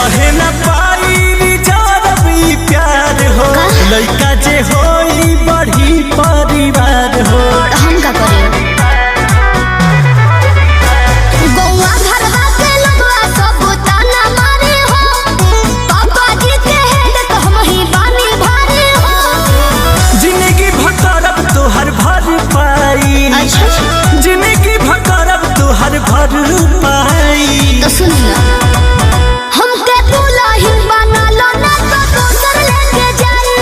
रहे न पाई जब ई प्यार हो लइका जे होई बड़ी परिवार हो। हम का करे गौवा घरवा के लगवा सब ताना मारे हो पापा जी के हेड तो हम ही बानी भारे हो। जिंदगी भटरब तोहर भर पाई जिंदगी भटरब तोहर भर पाई। तो सुन ना हमके दुल्हन बना लो ना तो दोसर लेके जाई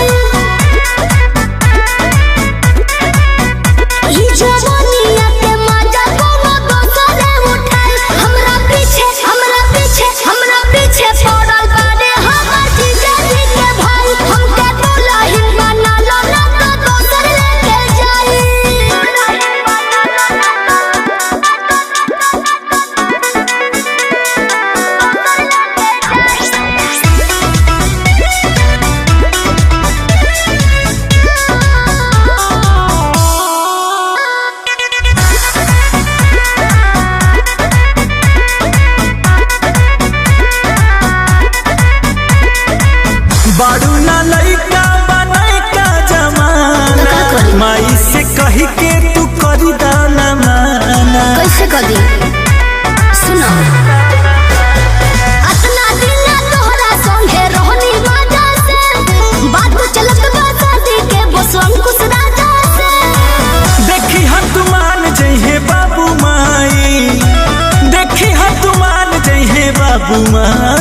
ई जवानिया के मजा कोनो दोसर उठाई। हमरा पीछे पड़ल बाड़े हमर जीजा जी के भाई। हमके दुल्हन बना लो ना तो दोसर लेके जाई। बारू ना लइका बनाई का जमाना माई से कही के तू करी दाना माना। कैसे कर दी सुनो अतना दिन तोहरा संगे रहनी मजा से बात चलत बा शादी के बसवन कुछ राजा से। देखी हा तू मान जइहे बाबू माई देखी हा तू मान जइहे बाबू माई।